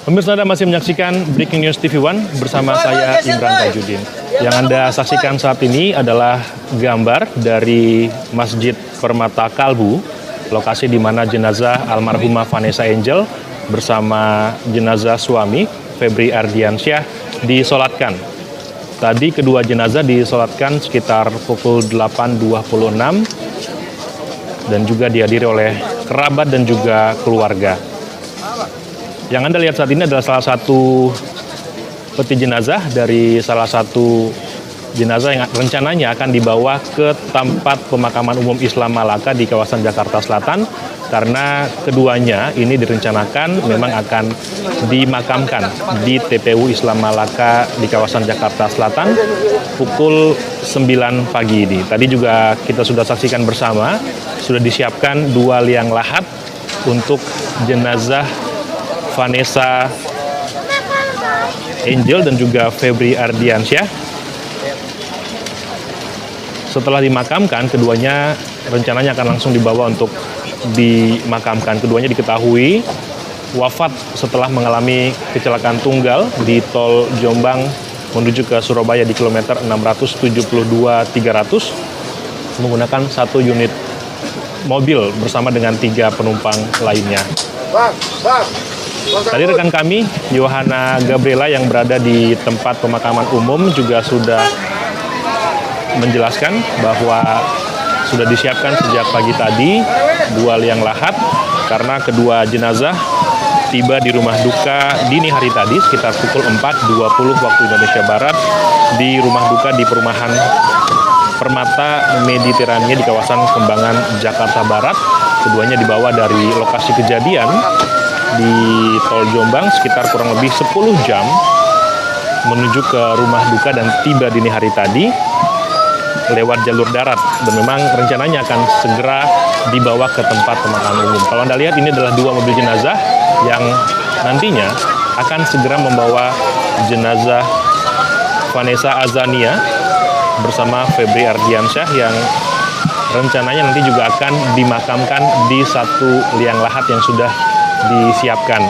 Pemirsa, Anda masih menyaksikan Breaking News TV One bersama saya Imran Tajudin. Yang Anda saksikan saat ini adalah gambar dari Masjid Permata Kalbu, lokasi di mana jenazah almarhumah Vanessa Angel bersama jenazah suami Febri Ardiansyah disolatkan. Tadi kedua jenazah disolatkan sekitar pukul 8.26 dan juga dihadiri oleh kerabat dan juga keluarga. Yang Anda lihat saat ini adalah salah satu peti jenazah dari salah satu jenazah yang rencananya akan dibawa ke tempat pemakaman umum Islam Malaka di kawasan Jakarta Selatan, karena keduanya ini direncanakan memang akan dimakamkan di TPU Islam Malaka di kawasan Jakarta Selatan pukul 9 pagi ini. Tadi juga kita sudah saksikan bersama, sudah disiapkan 2 liang lahat untuk jenazah Vanessa Angel dan juga Febri Ardiansyah. Setelah dimakamkan, keduanya rencananya akan langsung dibawa untuk dimakamkan. Keduanya diketahui wafat setelah mengalami kecelakaan tunggal di tol Jombang menuju ke Surabaya di kilometer 672-300 menggunakan 1 unit mobil bersama dengan 3 penumpang lainnya. Tadi rekan kami, Yohana Gabriela, yang berada di tempat pemakaman umum juga sudah menjelaskan bahwa sudah disiapkan sejak pagi tadi 2 liang lahat karena kedua jenazah tiba di rumah duka dini hari tadi sekitar pukul 4.20 waktu Indonesia Barat di rumah duka di perumahan Permata Mediterania di kawasan Kembangan, Jakarta Barat. Keduanya dibawa dari lokasi kejadian di tol Jombang sekitar kurang lebih 10 jam menuju ke rumah duka dan tiba dini hari tadi lewat jalur darat, dan memang rencananya akan segera dibawa ke tempat pemakaman umum. Kalau Anda lihat, ini adalah 2 mobil jenazah yang nantinya akan segera membawa jenazah Vanessa Azania bersama Febri Ardiansyah yang rencananya nanti juga akan dimakamkan di 1 liang lahat yang sudah disiapkan.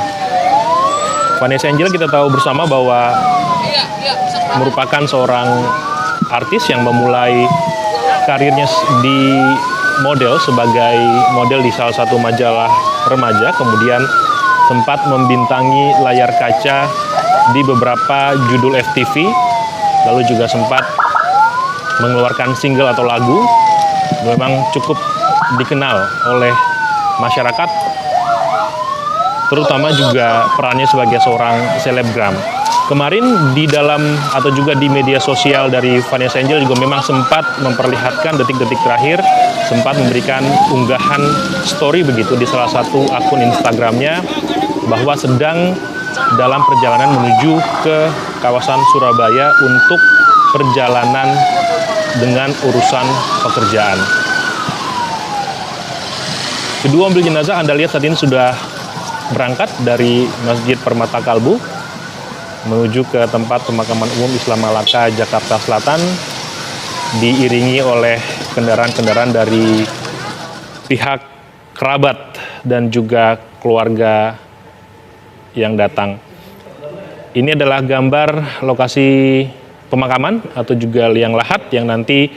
Vanessa Angel kita tahu bersama bahwa merupakan seorang artis yang memulai karirnya di model sebagai model di salah satu majalah remaja, kemudian sempat membintangi layar kaca di beberapa judul FTV, lalu juga sempat mengeluarkan single atau lagu, memang cukup dikenal oleh masyarakat, terutama juga perannya sebagai seorang selebgram. Kemarin di dalam atau juga di media sosial dari Vanessa Angel juga memang sempat memperlihatkan detik-detik terakhir, sempat memberikan unggahan story begitu di salah satu akun Instagramnya bahwa sedang dalam perjalanan menuju ke kawasan Surabaya untuk perjalanan dengan urusan pekerjaan. Kedua mobil jenazah Anda lihat saat ini sudah berangkat dari Masjid Permata Kalbu menuju ke tempat pemakaman umum Islam Malaka, Jakarta Selatan, diiringi oleh kendaraan-kendaraan dari pihak kerabat dan juga keluarga yang datang. Ini adalah gambar lokasi pemakaman atau juga liang lahat yang nanti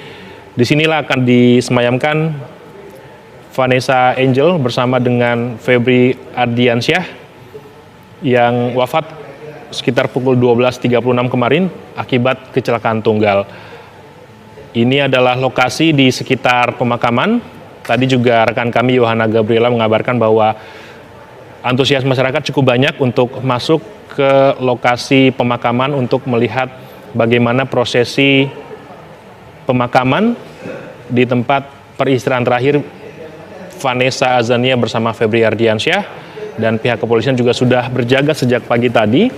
disinilah akan disemayamkan Vanessa Angel bersama dengan Febri Ardiansyah yang wafat sekitar pukul 12.36 kemarin akibat kecelakaan tunggal. Ini adalah lokasi di sekitar pemakaman. Tadi juga rekan kami Yohana Gabriela mengabarkan bahwa antusias masyarakat cukup banyak untuk masuk ke lokasi pemakaman untuk melihat bagaimana prosesi pemakaman di tempat peristirahatan terakhir Vanessa Azania bersama Febri Ardiansyah, dan pihak kepolisian juga sudah berjaga sejak pagi tadi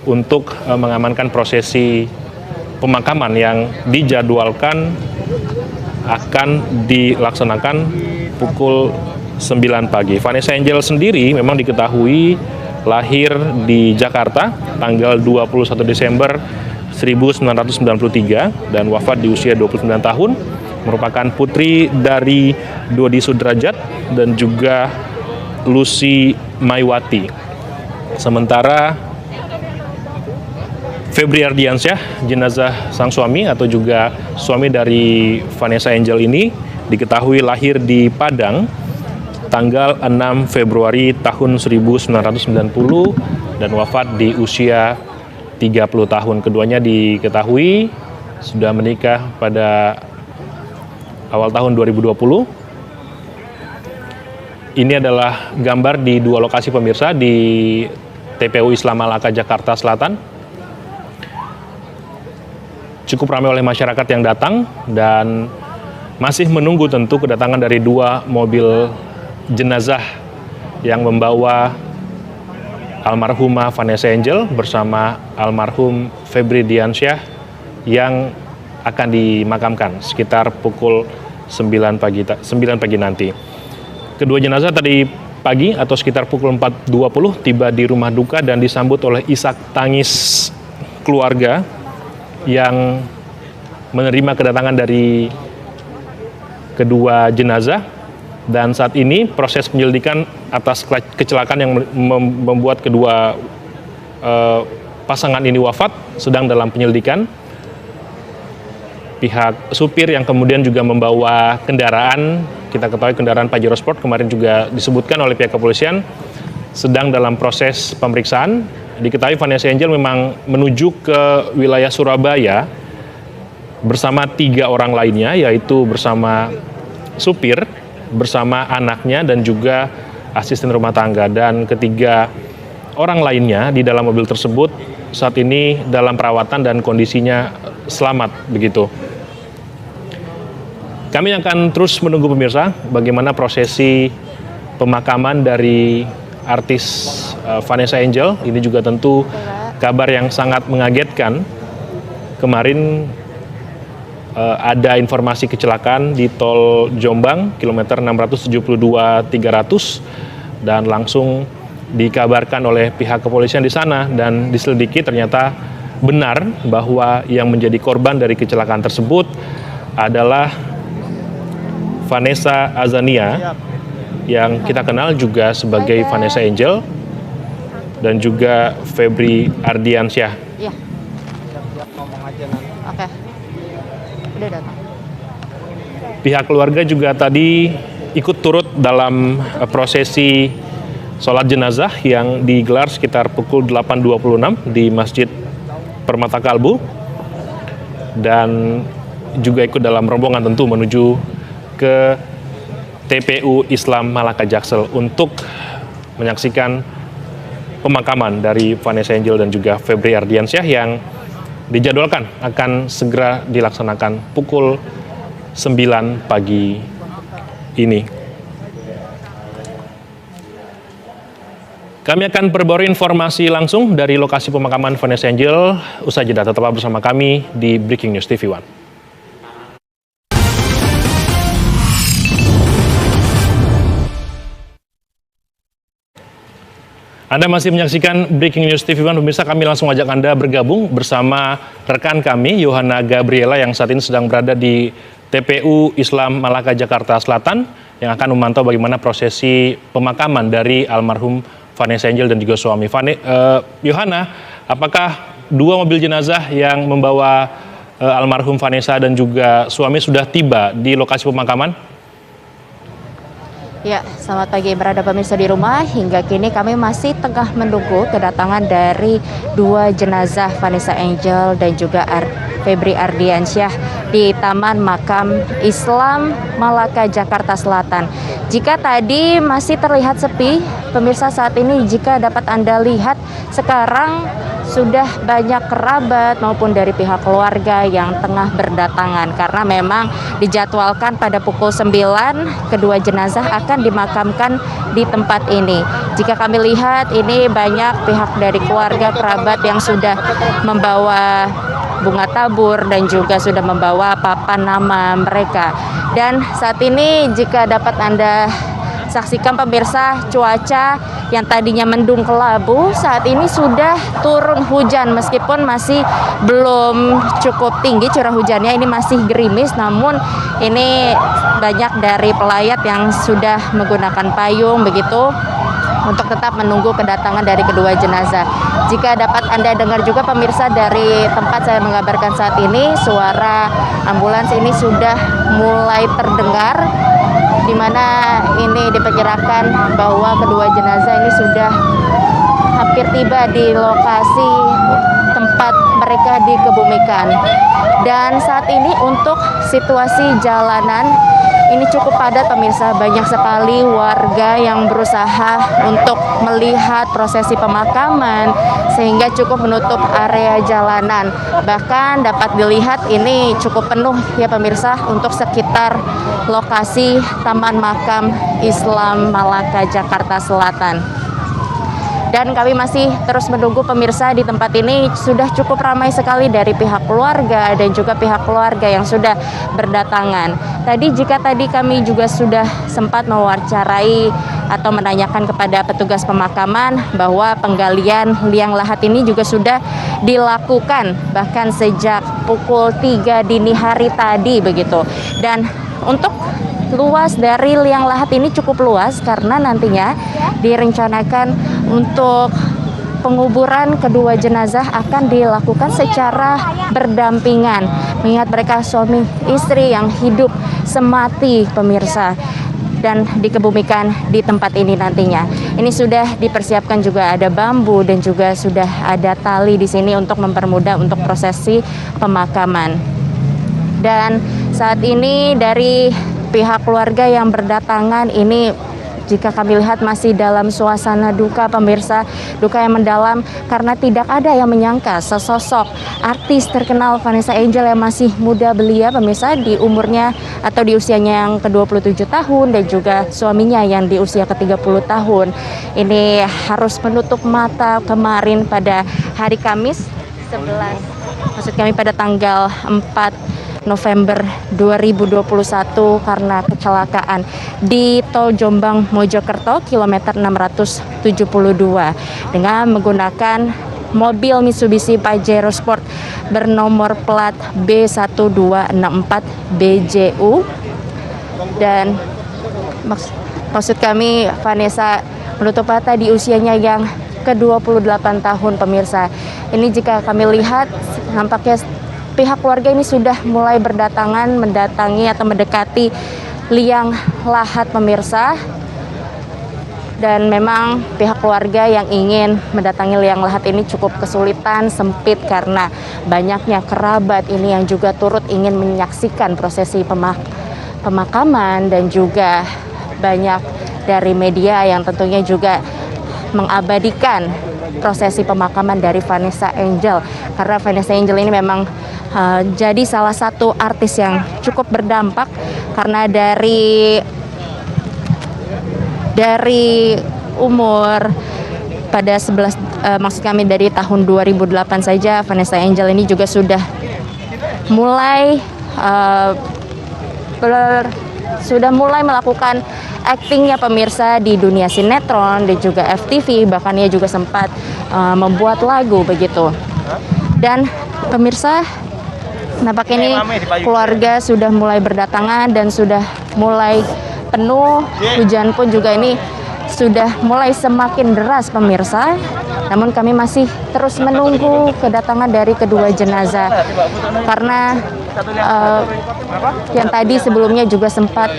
untuk mengamankan prosesi pemakaman yang dijadwalkan akan dilaksanakan pukul 9 pagi. Vanessa Angel sendiri memang diketahui lahir di Jakarta tanggal 21 Desember 1993 dan wafat di usia 29 tahun, merupakan putri dari Dodi Sudrajat dan juga Lucy Maiwati. Sementara Febri Ardiansyah, jenazah sang suami atau juga suami dari Vanessa Angel ini diketahui lahir di Padang tanggal 6 Februari tahun 1990 dan wafat di usia 30 tahun. Keduanya diketahui sudah menikah pada awal tahun 2020. Ini adalah gambar di dua lokasi pemirsa di TPU Islam Malaka, Jakarta Selatan. Cukup ramai oleh masyarakat yang datang dan masih menunggu tentu kedatangan dari dua mobil jenazah yang membawa almarhumah Vanessa Angel bersama almarhum Febri Ardiansyah yang akan dimakamkan sekitar pukul 9 pagi nanti. Kedua jenazah tadi pagi atau sekitar pukul 4.20 tiba di rumah duka dan disambut oleh isak tangis keluarga yang menerima kedatangan dari kedua jenazah. Dan saat ini proses penyelidikan atas kecelakaan yang membuat kedua pasangan ini wafat sedang dalam penyelidikan. Pihak supir yang kemudian juga membawa kendaraan, kita ketahui kendaraan Pajero Sport kemarin juga disebutkan oleh pihak kepolisian, sedang dalam proses pemeriksaan. Diketahui Vanessa Angel memang menuju ke wilayah Surabaya bersama 3 orang lainnya, yaitu bersama supir, bersama anaknya dan juga asisten rumah tangga. Dan ketiga orang lainnya di dalam mobil tersebut saat ini dalam perawatan dan kondisinya selamat begitu. Kami akan terus menunggu pemirsa bagaimana prosesi pemakaman dari artis Vanessa Angel. Ini juga tentu kabar yang sangat mengagetkan. Kemarin ada informasi kecelakaan di tol Jombang, kilometer 672-300, dan langsung dikabarkan oleh pihak kepolisian di sana dan diselidiki ternyata benar bahwa yang menjadi korban dari kecelakaan tersebut adalah Vanessa Azania yang kita kenal juga sebagai Vanessa Angel dan juga Febri Ardiansyah. Iya. Oke. Udah datang. Pihak keluarga juga tadi ikut turut dalam prosesi sholat jenazah yang digelar sekitar pukul 8.26 di Masjid Permata Kalbu dan juga ikut dalam rombongan tentu menuju ke TPU Islam Malaka Jaksel untuk menyaksikan pemakaman dari Vanessa Angel dan juga Febri Ardiansyah yang dijadwalkan akan segera dilaksanakan pukul 9 pagi ini. Kami akan perbarui informasi langsung dari lokasi pemakaman Vanessa Angel. Usai jeda, tetaplah bersama kami di Breaking News TV One. Anda masih menyaksikan Breaking News TV One. Pemirsa, kami langsung ajak Anda bergabung bersama rekan kami, Yohana Gabriela, yang saat ini sedang berada di TPU Islam Malaka, Jakarta Selatan, yang akan memantau bagaimana prosesi pemakaman dari almarhum Vanessa Angel dan juga suami. Yohana, apakah dua mobil jenazah yang membawa almarhum Vanessa dan juga suami sudah tiba di lokasi pemakaman? Ya, selamat pagi berada pemirsa di rumah. Hingga kini kami masih tengah menunggu kedatangan dari dua jenazah Vanessa Angel dan juga Febri Ardiansyah di Taman Makam Islam Malaka, Jakarta Selatan. Jika tadi masih terlihat sepi, pemirsa, saat ini jika dapat Anda lihat sekarang sudah banyak kerabat maupun dari pihak keluarga yang tengah berdatangan karena memang dijadwalkan pada pukul 9 kedua jenazah akan dimakamkan di tempat ini. Jika kami lihat ini banyak pihak dari keluarga kerabat yang sudah membawa bunga tabur dan juga sudah membawa papan nama mereka. Dan saat ini jika dapat Anda saksikan pemirsa, cuaca yang tadinya mendung kelabu saat ini sudah turun hujan meskipun masih belum cukup tinggi curah hujannya, ini masih gerimis, namun ini banyak dari pelayat yang sudah menggunakan payung begitu untuk tetap menunggu kedatangan dari kedua jenazah. Jika dapat Anda dengar juga pemirsa, dari tempat saya mengabarkan saat ini, suara ambulans ini sudah mulai terdengar, di mana ini diperkirakan bahwa kedua jenazah ini sudah hampir tiba di lokasi tempat mereka dikebumikan. Dan saat ini untuk situasi jalanan ini cukup padat pemirsa, banyak sekali warga yang berusaha untuk melihat prosesi pemakaman sehingga cukup menutup area jalanan. Bahkan dapat dilihat ini cukup penuh ya pemirsa untuk sekitar lokasi Taman Makam Islam Malaka Jakarta Selatan. Dan kami masih terus menunggu pemirsa, di tempat ini sudah cukup ramai sekali dari pihak keluarga dan juga pihak keluarga yang sudah berdatangan. Jika tadi kami juga sudah sempat mewawancarai atau menanyakan kepada petugas pemakaman bahwa penggalian liang lahat ini juga sudah dilakukan bahkan sejak pukul 3 dini hari tadi begitu. Dan untuk luas dari liang lahat ini cukup luas karena nantinya direncanakan untuk penguburan kedua jenazah akan dilakukan secara berdampingan, mengingat mereka suami istri yang hidup semati pemirsa dan dikebumikan di tempat ini nantinya. Ini sudah dipersiapkan juga ada bambu dan juga sudah ada tali di sini untuk mempermudah untuk prosesi pemakaman. Dan saat ini dari pihak keluarga yang berdatangan ini, jika kami lihat masih dalam suasana duka pemirsa, duka yang mendalam karena tidak ada yang menyangka sesosok artis terkenal Vanessa Angel yang masih muda belia pemirsa, di umurnya atau di usianya yang ke-27 tahun dan juga suaminya yang di usia ke-30 tahun ini harus menutup mata kemarin pada hari Kamis 11, maksud kami pada tanggal 4 November 2021 karena kecelakaan di Tol Jombang Mojokerto kilometer 672 dengan menggunakan mobil Mitsubishi Pajero Sport bernomor plat B1264 BJU. Dan maksud kami Vanessa menutup mata di usianya yang ke-28 tahun pemirsa. Ini jika kami lihat nampaknya pihak keluarga ini sudah mulai berdatangan mendatangi atau mendekati liang lahat pemirsa. Dan memang pihak keluarga yang ingin mendatangi liang lahat ini cukup kesulitan, sempit karena banyaknya kerabat ini yang juga turut ingin menyaksikan prosesi pemakaman dan juga banyak dari media yang tentunya juga mengabadikan prosesi pemakaman dari Vanessa Angel, karena Vanessa Angel ini memang jadi salah satu artis yang cukup berdampak karena dari umur pada 11 maksud kami dari tahun 2008 saja Vanessa Angel ini juga sudah mulai melakukan aktingnya pemirsa di dunia sinetron dan juga FTV, bahkan ia juga sempat membuat lagu begitu. Dan pemirsa, nampaknya ini keluarga sudah mulai berdatangan dan sudah mulai penuh, hujan pun juga ini sudah mulai semakin deras pemirsa. Namun kami masih terus menunggu kedatangan dari kedua jenazah karena yang tadi sebelumnya juga sempat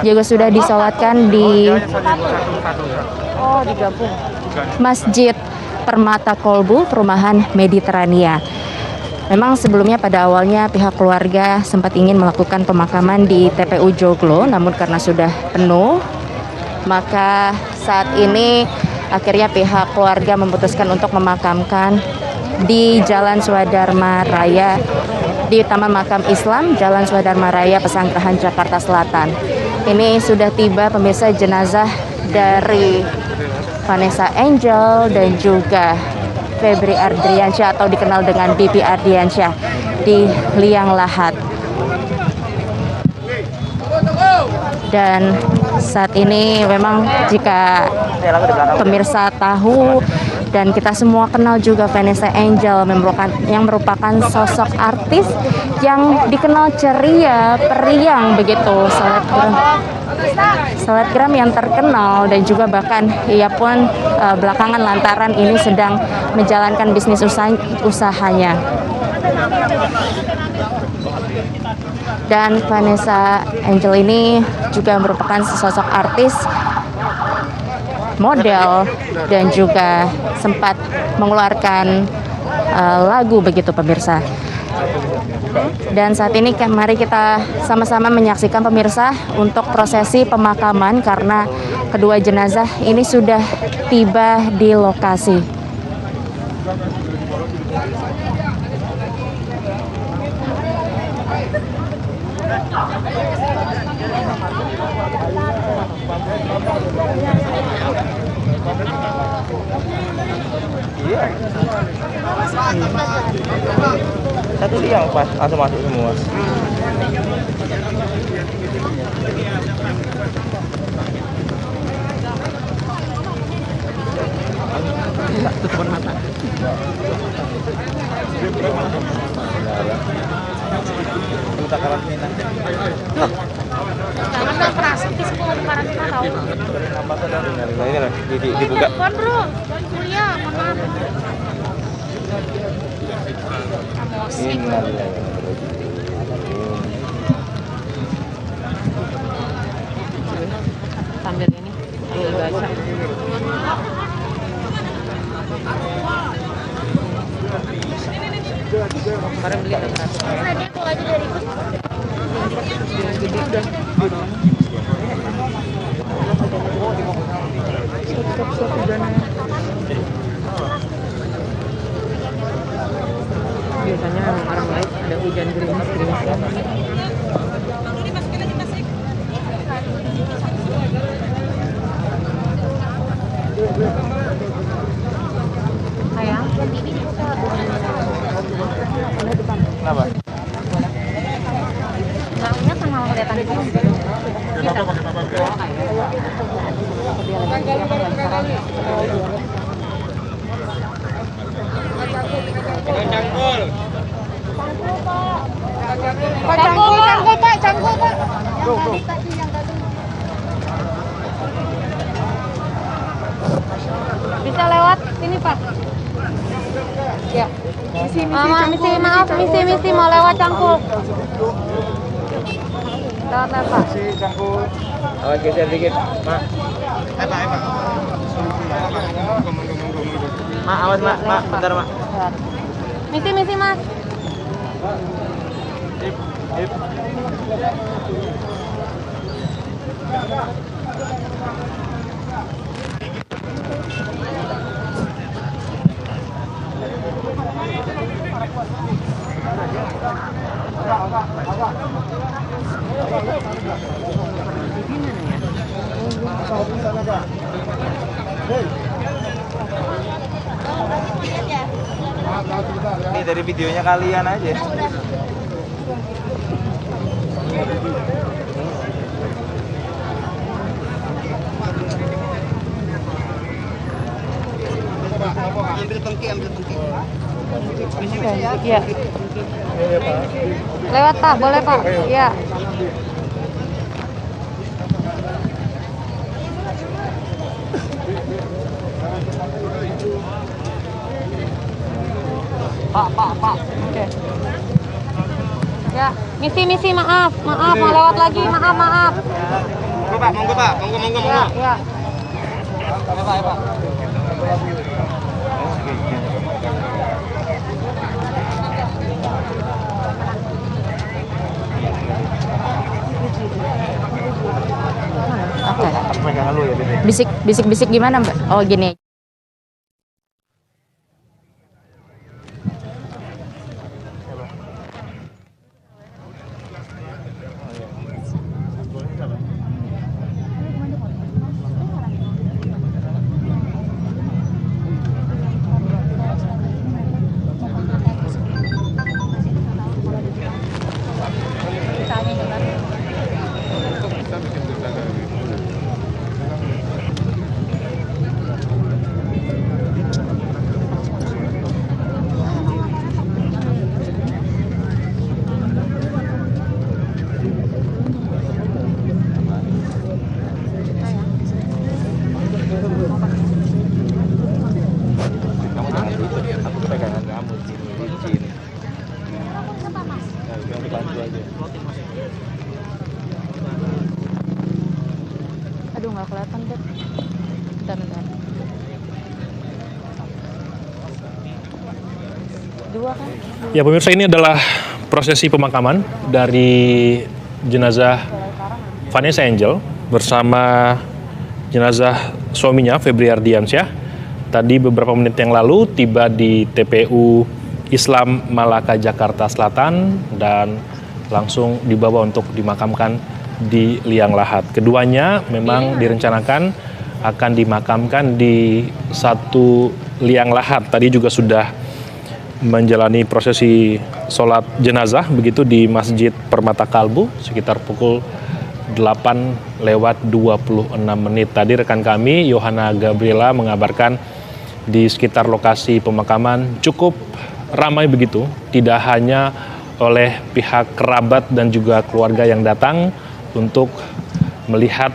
juga sudah disolatkan di Masjid Permata Kolbu Perumahan Mediterania. Memang sebelumnya pada awalnya pihak keluarga sempat ingin melakukan pemakaman di TPU Joglo, namun karena sudah penuh, maka saat ini akhirnya pihak keluarga memutuskan untuk memakamkan di Jalan Swadharma Raya, di Taman Makam Islam Jalan Swadharma Raya Pesanggerahan Jakarta Selatan. Ini sudah tiba pemirsa jenazah dari Vanessa Angel dan juga Febri Ardiansyah atau dikenal dengan Bibi Ardiansyah di liang lahat. Dan saat ini memang jika pemirsa tahu Dan kita semua kenal juga Vanessa Angel yang merupakan sosok artis yang dikenal ceria, periang begitu, selebgram yang terkenal, dan juga bahkan ia pun belakangan lantaran ini sedang menjalankan bisnis usahanya. Dan Vanessa Angel ini juga merupakan sosok artis, model, dan juga sempat mengeluarkan lagu begitu pemirsa. Dan saat ini mari kita sama-sama menyaksikan pemirsa untuk prosesi pemakaman, karena kedua jenazah ini sudah tiba di lokasi. Satu siang pas langsung masuk semua. Tutupan mata. Kita karantina. Jangan dong, praktis kok karantina tahu. Ini lah dibuka. Telepon bro, kuliah, maaf. Emosi. Sambil ini baca. Kemarin beli Tadi aku aja dari biasanya orang lain ada hujan gerimis-gerimisnya. Sayang, Kenapa? nggak ingat sama kelihatan di sini. Cangkul pak. Bisa lewat sini pak. Ya. Misi mau lewat Cangkul. Lewat pak. Awas geser dikit, Mak. Mak, awas Mak, bentar Mak. Misi mas. Ini dari videonya kalian aja. Ambil pengki. Ya. Lewat pak, boleh pak. Ya. Pak. Oke. Ya, misi maaf mau lewat lagi, maaf. Monggo pak. Ya. Pak. Oke. Pegangan lu ya, Bebe. Bisik gimana Mbak? Oh gini. nggak kelihatan deh. Bentar. Dua kan? Ya pemirsa, ini adalah prosesi pemakaman dari jenazah Vanessa Angel bersama jenazah suaminya Febri Ardiansyah. Tadi beberapa menit yang lalu tiba di TPU Islam Malaka Jakarta Selatan dan langsung dibawa untuk dimakamkan di Liang Lahat. Keduanya memang direncanakan akan dimakamkan di satu Liang Lahat. Tadi juga sudah menjalani prosesi sholat jenazah begitu di Masjid Permata Kalbu sekitar pukul 8:26 menit. Tadi rekan kami Yohana Gabriela mengabarkan di sekitar lokasi pemakaman cukup ramai begitu, tidak hanya oleh pihak kerabat dan juga keluarga yang datang untuk melihat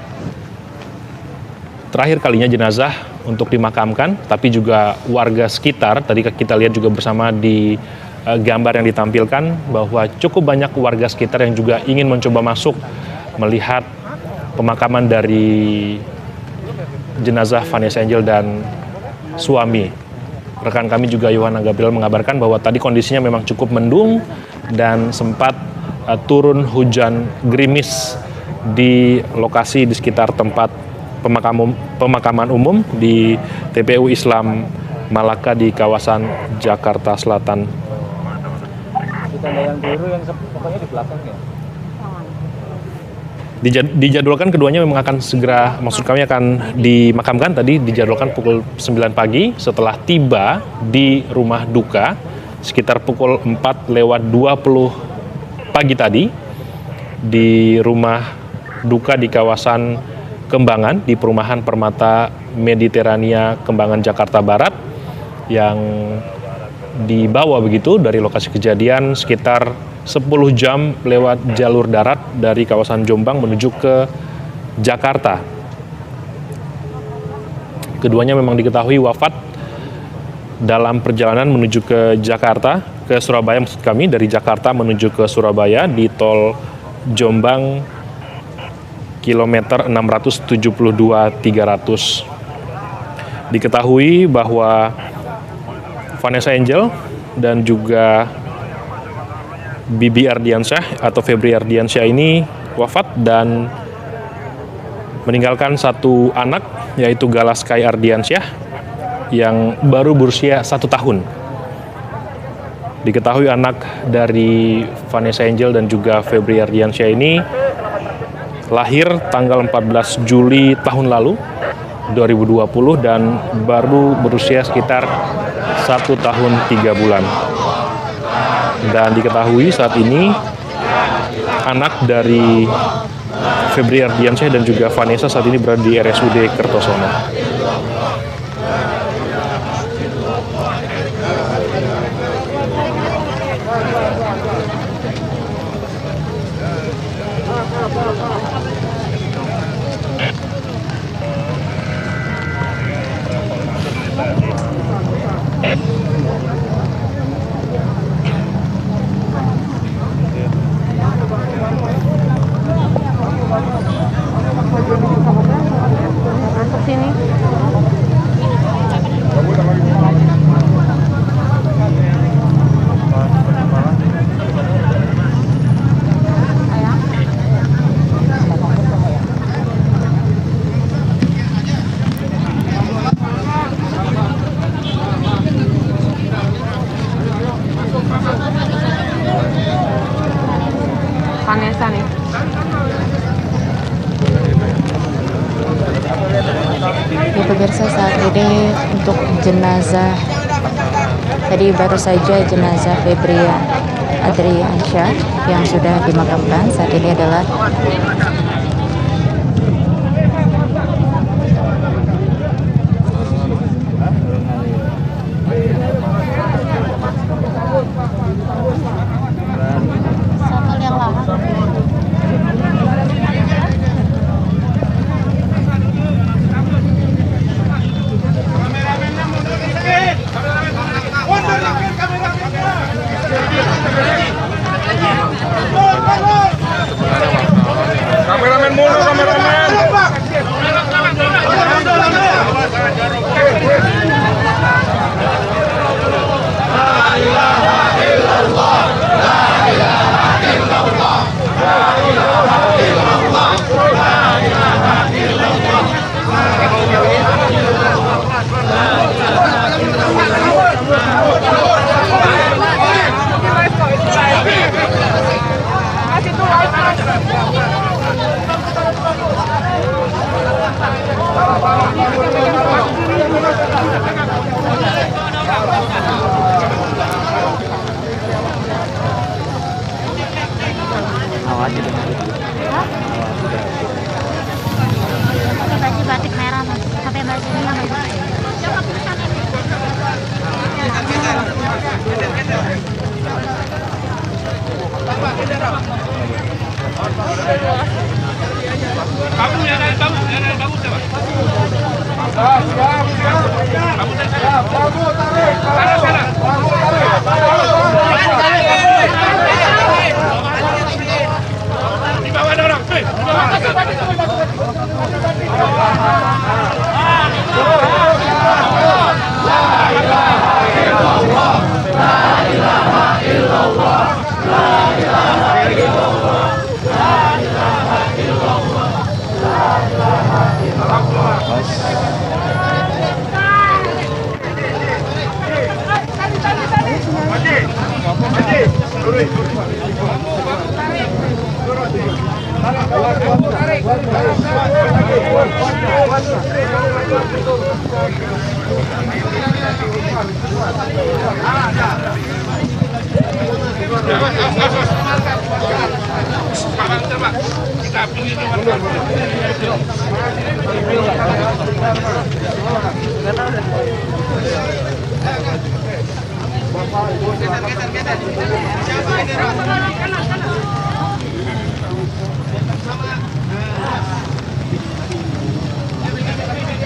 terakhir kalinya jenazah untuk dimakamkan, tapi juga warga sekitar. Tadi kita lihat juga bersama di gambar yang ditampilkan bahwa cukup banyak warga sekitar yang juga ingin mencoba masuk melihat pemakaman dari jenazah Vanessa Angel dan suami. Rekan kami juga Yohana Gabriel mengabarkan bahwa tadi kondisinya memang cukup mendung dan sempat turun hujan gerimis di lokasi di sekitar tempat pemakaman umum di TPU Islam Malaka di kawasan Jakarta Selatan. Kita ada yang biru yang pokoknya di belakang ya. Dijadwalkan keduanya memang akan segera, maksud kami akan dimakamkan tadi dijadwalkan pukul 9 pagi setelah tiba di rumah duka sekitar pukul 4:20 pagi tadi di rumah duka di kawasan Kembangan di perumahan Permata Mediterania Kembangan Jakarta Barat yang dibawa begitu dari lokasi kejadian sekitar 10 jam lewat jalur darat dari kawasan Jombang menuju ke Jakarta. Keduanya memang diketahui wafat dalam perjalanan menuju ke Jakarta, ke Surabaya maksud kami, dari Jakarta menuju ke Surabaya di tol Jombang kilometer 672-300. Diketahui bahwa Vanessa Angel dan juga Bibi Ardiansyah atau Febri Ardiansyah ini wafat dan meninggalkan satu anak yaitu Galaskai Ardiansyah yang baru berusia 1 tahun. Diketahui anak dari Vanessa Angel dan juga Febri Ardiansyah ini lahir tanggal 14 Juli tahun lalu 2020 dan baru berusia sekitar 1 tahun 3 bulan. Dan diketahui saat ini anak dari Febri Ardiansyah dan juga Vanessa saat ini berada di RSUD Kertosono. Masuk sini. Vanessa nih. Ya pemirsa, saat ini untuk jenazah tadi baru saja jenazah Febri Ardiansyah yang sudah dimakamkan saat ini adalah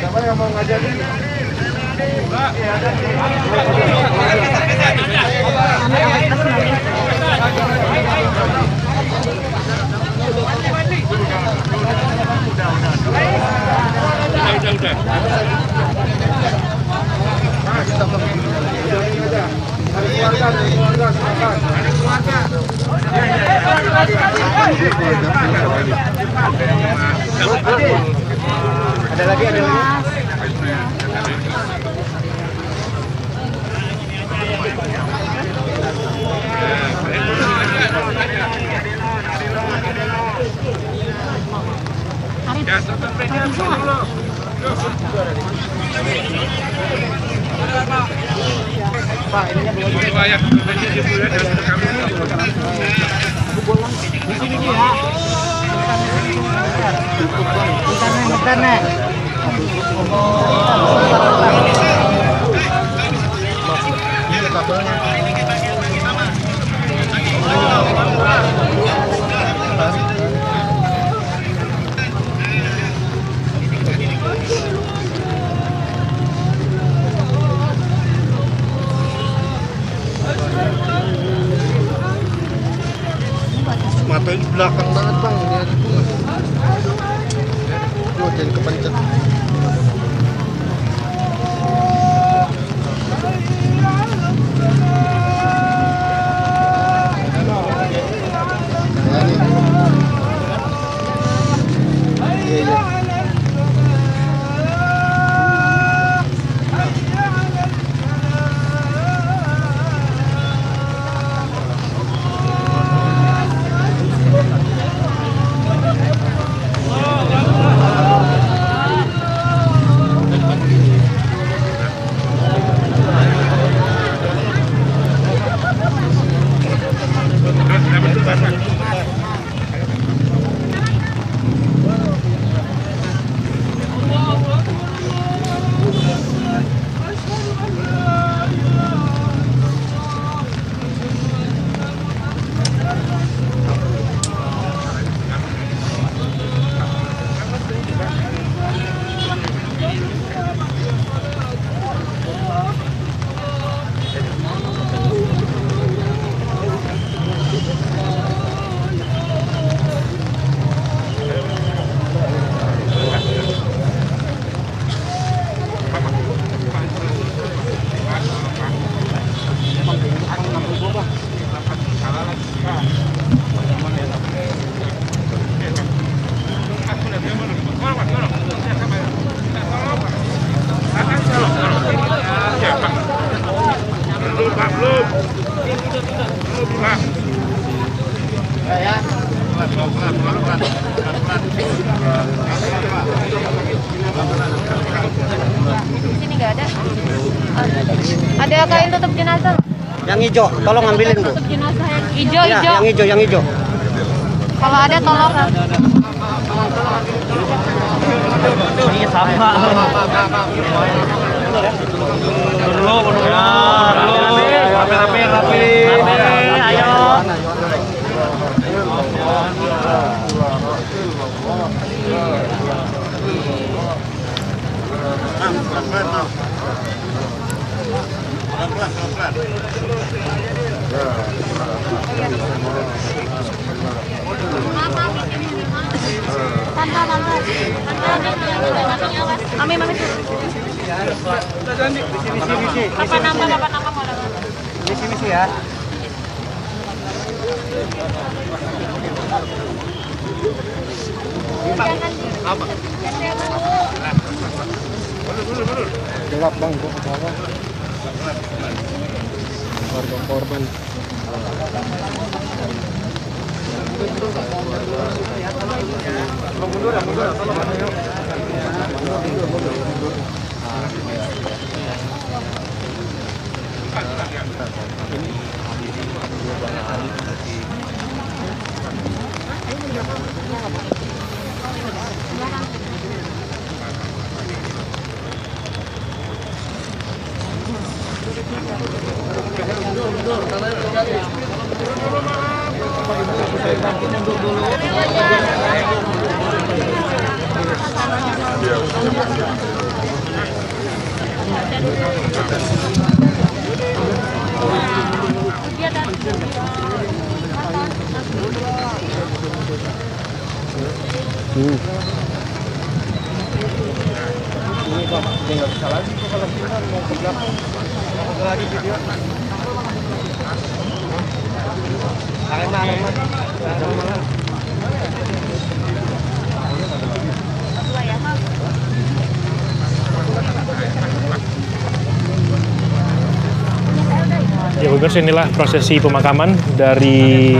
Siapa yang mau ngajarin? Ada lagi. Pak, ininya belum. Di sini ya. Internet. Matanya di belakang banget bang, lihat itu. Jadi kepencet. Sini nggak ada. Ada kain tutup jenazah. Yang hijau, tolong ambilin Bu. Tutup jenazah yang hijau, Ya, hijau. yang hijau. Kalau ada tolong. Ini sama. Rapi. Ayo. Mami apa nama mau Misi ya. Gelap bang, korban. Ya pemirsa, inilah prosesi pemakaman dari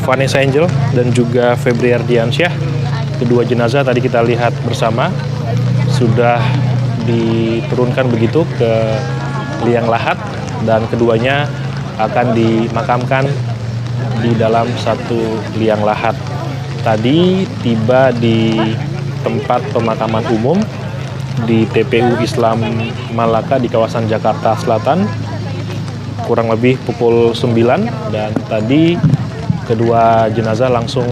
Vanessa Angel dan juga Febri Ardiansyah. Kedua jenazah tadi kita lihat bersama sudah diturunkan begitu ke liang lahat dan keduanya akan dimakamkan di dalam satu liang lahat. Tadi tiba di tempat pemakaman umum di TPU Islam Malaka di kawasan Jakarta Selatan kurang lebih pukul 9, dan tadi kedua jenazah langsung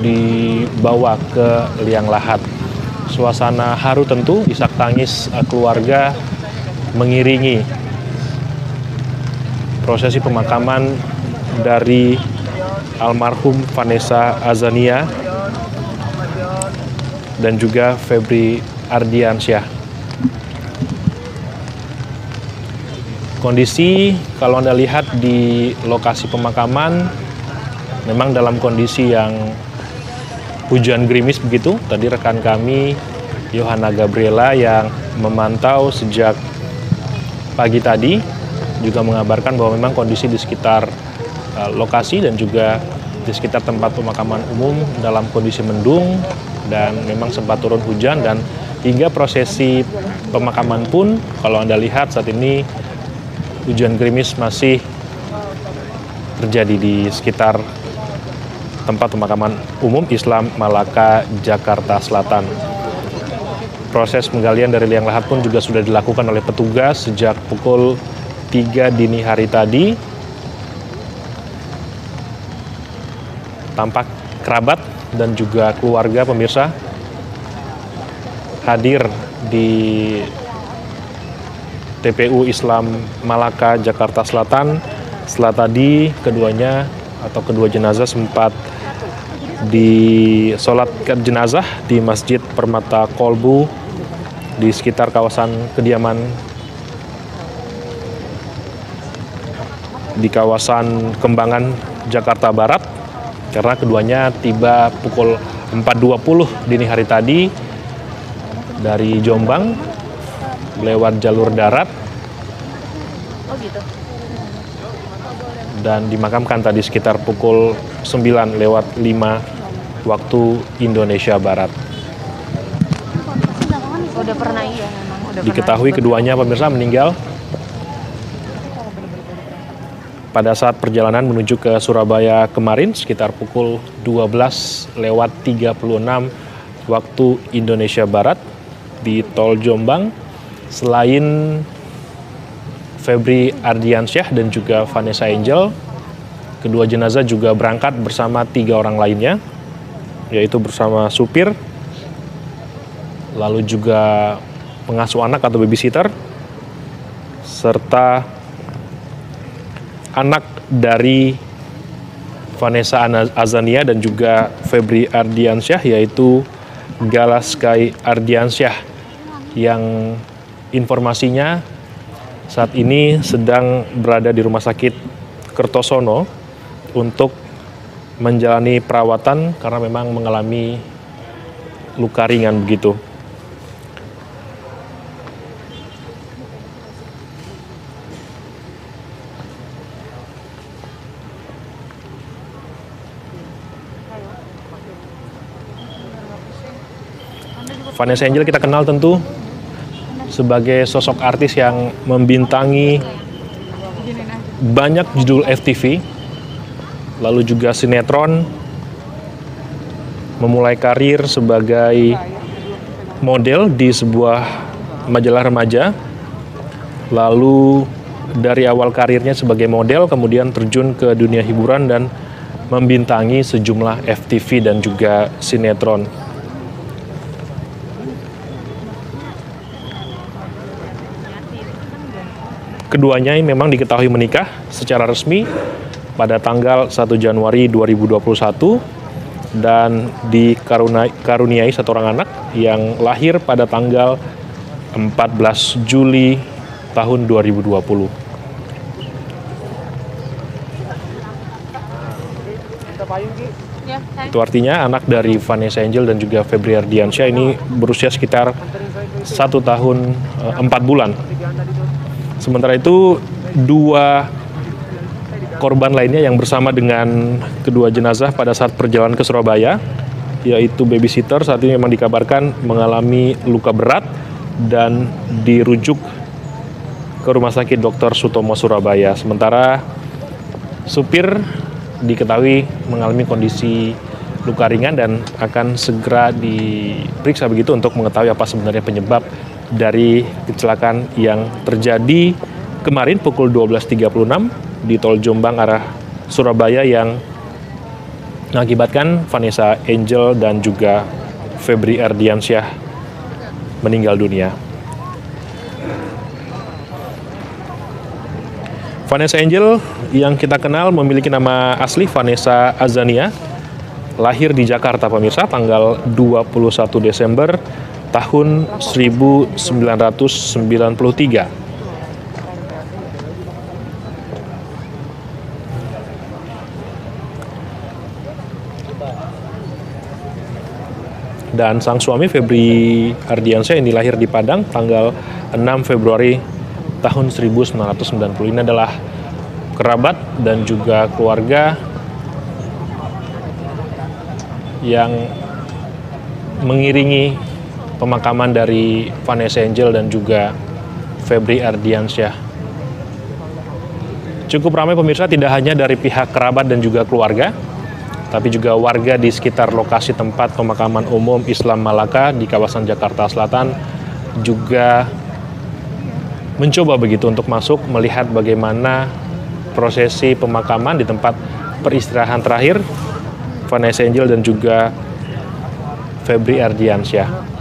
dibawa ke liang lahat. Suasana haru tentu, isak tangis keluarga mengiringi prosesi pemakaman dari almarhum Vanessa Azania dan juga Febri Ardiansyah. Kondisi kalau Anda lihat di lokasi pemakaman memang dalam kondisi yang hujan gerimis begitu. Tadi rekan kami Yohana Gabriela yang memantau sejak pagi tadi juga mengabarkan bahwa memang kondisi di sekitar lokasi dan juga di sekitar tempat pemakaman umum dalam kondisi mendung dan memang sempat turun hujan, dan hingga prosesi pemakaman pun kalau Anda lihat saat ini hujan gerimis masih terjadi di sekitar tempat pemakaman umum Islam Malaka, Jakarta Selatan. Proses penggalian dari liang lahat pun juga sudah dilakukan oleh petugas sejak pukul 3 dini hari tadi. Tampak kerabat dan juga keluarga pemirsa hadir di TPU Islam Malaka, Jakarta Selatan. Setelah tadi keduanya atau kedua jenazah sempat disolatkan jenazah di Masjid Permata Kolbu di sekitar kawasan kediaman di kawasan Kembangan, Jakarta Barat, karena keduanya tiba pukul 4.20 dini hari tadi dari Jombang lewat jalur darat. Oh gitu. Dan dimakamkan tadi sekitar pukul 9.05 waktu Indonesia Barat. Udah pernah iya memang. Diketahui keduanya pemirsa meninggal pada saat perjalanan menuju ke Surabaya kemarin sekitar pukul 12.36 waktu Indonesia Barat di Tol Jombang. Selain Febri Ardiansyah dan juga Vanessa Angel, kedua jenazah juga berangkat bersama 3 orang lainnya, yaitu bersama supir, lalu juga pengasuh anak atau babysitter, serta anak dari Vanessa Azania dan juga Febri Ardiansyah, yaitu Galaskai Ardiansyah, yang informasinya saat ini sedang berada di Rumah Sakit Kertosono untuk menjalani perawatan karena memang mengalami luka ringan begitu. Vanessa Angel kita kenal tentu sebagai sosok artis yang membintangi banyak judul FTV, lalu juga sinetron, memulai karir sebagai model di sebuah majalah remaja, lalu dari awal karirnya sebagai model kemudian terjun ke dunia hiburan dan membintangi sejumlah FTV dan juga sinetron. Keduanya memang diketahui menikah secara resmi pada tanggal 1 Januari 2021 dan dikaruniai satu orang anak yang lahir pada tanggal 14 Juli tahun 2020. Itu artinya anak dari Vanessa Angel dan juga Febri Ardiansyah ini berusia sekitar 1 tahun 4 bulan. Sementara itu, 2 korban lainnya yang bersama dengan kedua jenazah pada saat perjalanan ke Surabaya, yaitu babysitter, saat ini memang dikabarkan mengalami luka berat dan dirujuk ke Rumah Sakit Dr. Sutomo Surabaya. Sementara supir diketahui mengalami kondisi luka ringan dan akan segera diperiksa begitu untuk mengetahui apa sebenarnya penyebab dari kecelakaan yang terjadi kemarin pukul 12.36 di tol Jombang arah Surabaya yang mengakibatkan Vanessa Angel dan juga Febri Ardiansyah meninggal dunia. Vanessa Angel yang kita kenal memiliki nama asli Vanessa Azania, lahir di Jakarta pemirsa tanggal 21 Desember tahun 1993. Dan sang suami Febri Ardiansyah ini lahir di Padang tanggal 6 Februari tahun 1990. Ini adalah kerabat dan juga keluarga yang mengiringi pemakaman dari Vanessa Angel dan juga Febri Ardiansyah. Cukup ramai pemirsa, tidak hanya dari pihak kerabat dan juga keluarga, tapi juga warga di sekitar lokasi tempat pemakaman umum Islam Malaka di kawasan Jakarta Selatan juga mencoba begitu untuk masuk melihat bagaimana prosesi pemakaman di tempat peristirahatan terakhir Vanessa Angel dan juga Febri Ardiansyah.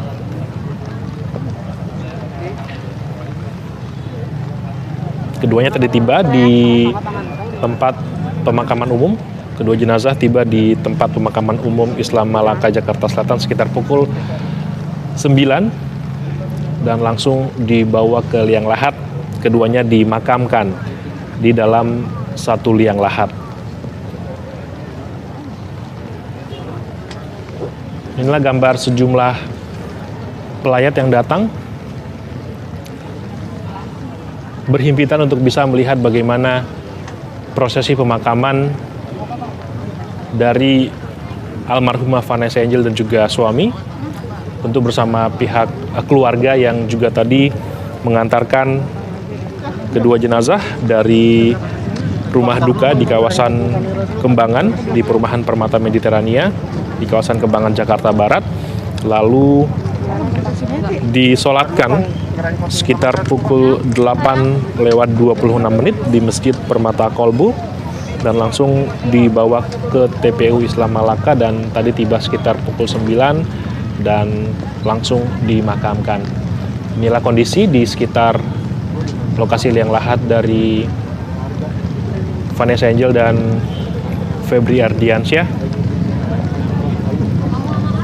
Keduanya tadi tiba di tempat pemakaman umum. Kedua jenazah tiba di tempat pemakaman umum Islam Malaka, Jakarta Selatan sekitar pukul 9 dan langsung dibawa ke liang lahat. Keduanya dimakamkan di dalam satu liang lahat. Inilah gambar sejumlah pelayat yang datang berhimpitan untuk bisa melihat bagaimana prosesi pemakaman dari almarhumah Vanessa Angel dan juga suami, tentu bersama pihak keluarga yang juga tadi mengantarkan kedua jenazah dari rumah duka di kawasan Kembangan di Perumahan Permata Mediterania di kawasan Kembangan, Jakarta Barat, lalu disolatkan sekitar pukul 8:26 di Masjid Permata Kolbu dan langsung dibawa ke TPU Islam Malaka dan tadi tiba sekitar pukul 9 dan langsung dimakamkan. Inilah kondisi di sekitar lokasi liang lahat dari Vanessa Angel dan Febri Ardiansyah.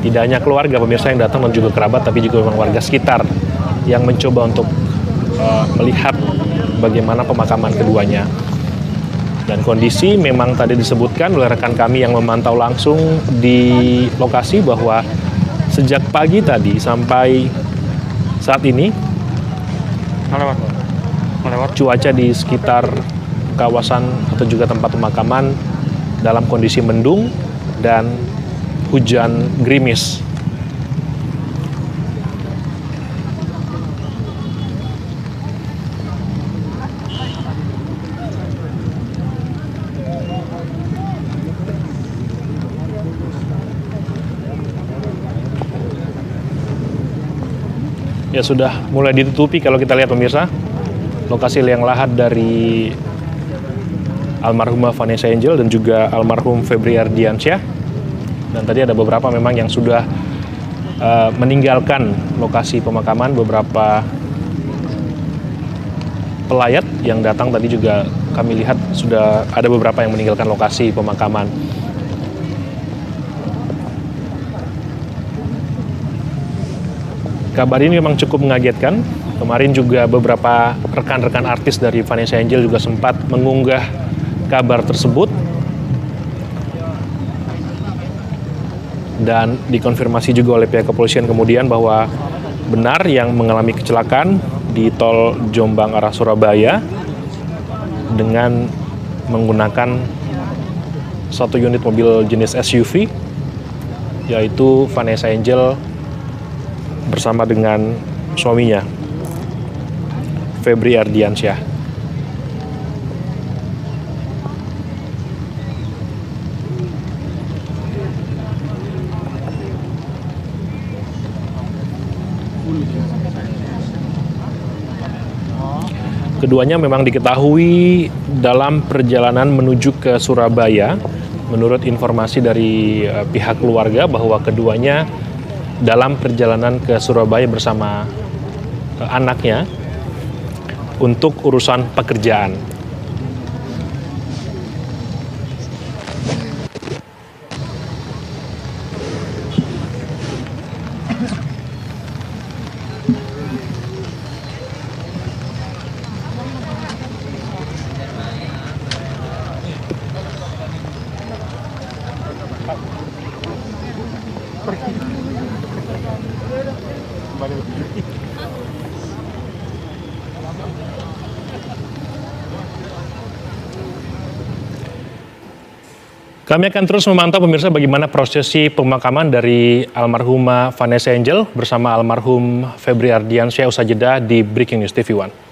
Tidak hanya keluarga pemirsa yang datang dan juga kerabat, tapi juga memang warga sekitar yang mencoba untuk melihat bagaimana pemakaman keduanya. Dan kondisi memang tadi disebutkan oleh rekan kami yang memantau langsung di lokasi bahwa sejak pagi tadi sampai saat ini cuaca di sekitar kawasan atau juga tempat pemakaman dalam kondisi mendung dan hujan gerimis. Ya sudah mulai ditutupi kalau kita lihat pemirsa, lokasi liang lahat dari almarhumah Vanessa Angel dan juga almarhum Febri Ardiansyah. Dan tadi ada beberapa memang yang sudah meninggalkan lokasi pemakaman, beberapa pelayat yang datang tadi juga kami lihat sudah ada beberapa yang meninggalkan lokasi pemakaman. Kabar ini memang cukup mengagetkan. Kemarin juga beberapa rekan-rekan artis dari Vanessa Angel juga sempat mengunggah kabar tersebut. Dan dikonfirmasi juga oleh pihak kepolisian kemudian bahwa benar yang mengalami kecelakaan di tol Jombang arah Surabaya dengan menggunakan satu unit mobil jenis SUV, yaitu Vanessa Angel bersama dengan suaminya, Febri Ardiansyah. Keduanya memang diketahui dalam perjalanan menuju ke Surabaya. Menurut informasi dari pihak keluarga bahwa keduanya dalam perjalanan ke Surabaya bersama anaknya untuk urusan pekerjaan. Kami akan terus memantau pemirsa bagaimana prosesi pemakaman dari almarhumah Vanessa Angel bersama almarhum Febri Ardiansyah usai jeda di Breaking News TV One.